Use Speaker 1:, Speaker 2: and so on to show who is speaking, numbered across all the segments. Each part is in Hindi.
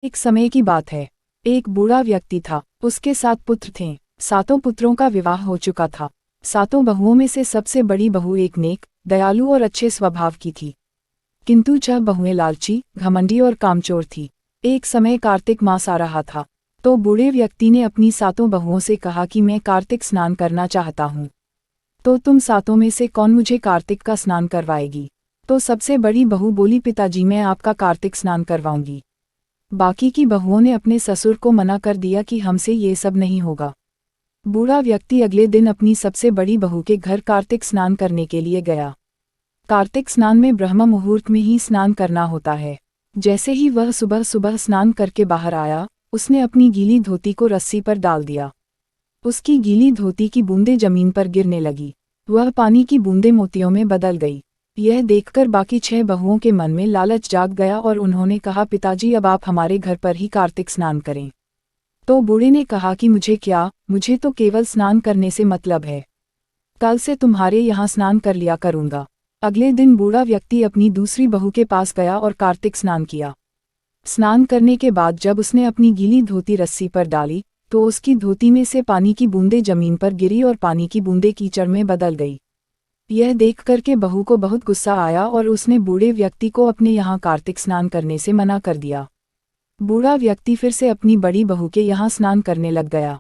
Speaker 1: एक समय की बात है। एक बूढ़ा व्यक्ति था, उसके 7 पुत्र थे। 7 पुत्रों का विवाह हो चुका था। 7 बहुओं में से सबसे बड़ी बहू एक नेक, दयालु और अच्छे स्वभाव की थी। किंतु 6 बहुएं लालची, घमंडी और कामचोर थी। एक समय कार्तिक मास आ रहा था, तो बूढ़े व्यक्ति ने अपनी 7 बहुओं से कहा कि मैं कार्तिक स्नान करना चाहता हूँ, तो तुम 7 में से कौन मुझे कार्तिक का स्नान करवाएगी? तो सबसे बड़ी बहू बोली, पिताजी मैं आपका कार्तिक स्नान करवाऊंगी। बाकी की बहुओं ने अपने ससुर को मना कर दिया कि हमसे ये सब नहीं होगा। बूढ़ा व्यक्ति अगले दिन अपनी सबसे बड़ी बहू के घर कार्तिक स्नान करने के लिए गया। कार्तिक स्नान में ब्रह्म मुहूर्त में ही स्नान करना होता है। जैसे ही वह सुबह सुबह स्नान करके बाहर आया, उसने अपनी गीली धोती को रस्सी पर डाल दिया। उसकी गीली धोती की बूंदें जमीन पर गिरने लगी। वह पानी की बूंदें मोतियों में बदल गई। यह देखकर बाकी 6 बहुओं के मन में लालच जाग गया और उन्होंने कहा, पिताजी अब आप हमारे घर पर ही कार्तिक स्नान करें। तो बूढ़े ने कहा कि मुझे क्या, मुझे तो केवल स्नान करने से मतलब है। कल से तुम्हारे यहाँ स्नान कर लिया करूँगा। अगले दिन बूढ़ा व्यक्ति अपनी दूसरी बहू के पास गया और कार्तिक स्नान किया। स्नान करने के बाद जब उसने अपनी गीली धोती रस्सी पर डाली, तो उसकी धोती में से पानी की बूंदें जमीन पर गिरी और पानी की बूंदें कीचड़ में बदल गई। यह देख करके बहू को बहुत गुस्सा आया और उसने बूढ़े व्यक्ति को अपने यहाँ कार्तिक स्नान करने से मना कर दिया। बूढ़ा व्यक्ति फिर से अपनी बड़ी बहू के यहाँ स्नान करने लग गया।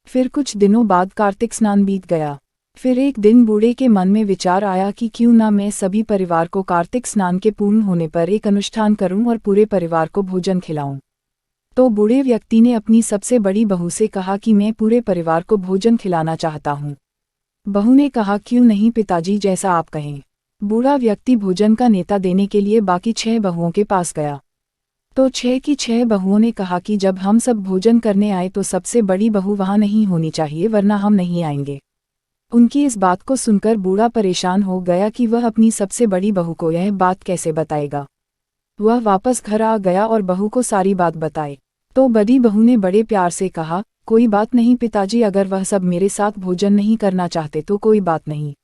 Speaker 1: फिर कुछ दिनों बाद कार्तिक स्नान बीत गया। फिर एक दिन बूढ़े के मन में विचार आया कि क्यों ना मैं सभी परिवार को कार्तिक स्नान के पूर्ण होने पर एक अनुष्ठान करूं और पूरे परिवार को भोजन खिलाऊं। तो बूढ़े व्यक्ति ने अपनी सबसे बड़ी बहू से कहा कि मैं पूरे परिवार को भोजन खिलाना चाहता हूं। बहू ने कहा, क्यों नहीं पिताजी, जैसा आप कहें। बूढ़ा व्यक्ति भोजन का नेता देने के लिए बाकी 6 बहुओं के पास गया। तो 6 की 6 बहुओं ने कहा कि जब हम सब भोजन करने आए तो सबसे बड़ी बहू वहां नहीं होनी चाहिए, वरना हम नहीं आएंगे। उनकी इस बात को सुनकर बूढ़ा परेशान हो गया कि वह अपनी सबसे बड़ी बहू को यह बात कैसे बताएगा। वह वापस घर आ गया और बहू को सारी बात बताई। तो बड़ी बहू ने बड़े प्यार से कहा, कोई बात नहीं पिताजी, अगर वह सब मेरे साथ भोजन नहीं करना चाहते तो कोई बात नहीं।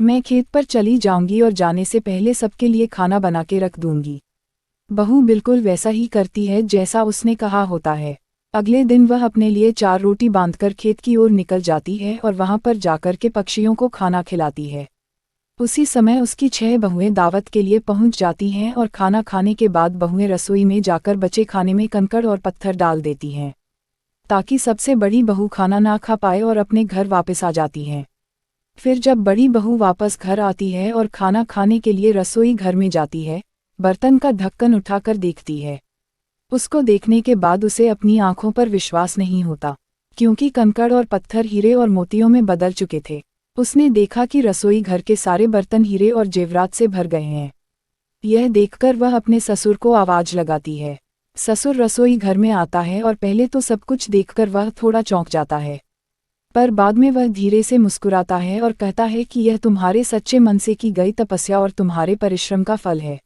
Speaker 1: मैं खेत पर चली जाऊंगी और जाने से पहले सबके लिए खाना बना के रख दूंगी। बहू बिल्कुल वैसा ही करती है जैसा उसने कहा होता है। अगले दिन वह अपने लिए 4 रोटी बांधकर खेत की ओर निकल जाती है और वहां पर जाकर के पक्षियों को खाना खिलाती है। उसी समय उसकी 6 बहुएं दावत के लिए पहुंच जाती हैं और खाना खाने के बाद बहुएं रसोई में जाकर बचे खाने में कंकड़ और पत्थर डाल देती हैं, ताकि सबसे बड़ी बहू खाना ना खा पाए और अपने घर वापस आ जाती हैं। फिर जब बड़ी बहू वापस घर आती है और खाना खाने के लिए रसोई घर में जाती है, बर्तन का ढक्कन उठाकर देखती है। उसको देखने के बाद उसे अपनी आंखों पर विश्वास नहीं होता, क्योंकि कंकड़ और पत्थर हीरे और मोतियों में बदल चुके थे। उसने देखा कि रसोई घर के सारे बर्तन हीरे और जेवरात से भर गए हैं। यह देखकर वह अपने ससुर को आवाज लगाती है। ससुर रसोई घर में आता है और पहले तो सब कुछ देखकर वह थोड़ा चौंक जाता है, पर बाद में वह धीरे से मुस्कुराता है और कहता है कि यह तुम्हारे सच्चे मन से की गई तपस्या और तुम्हारे परिश्रम का फल है।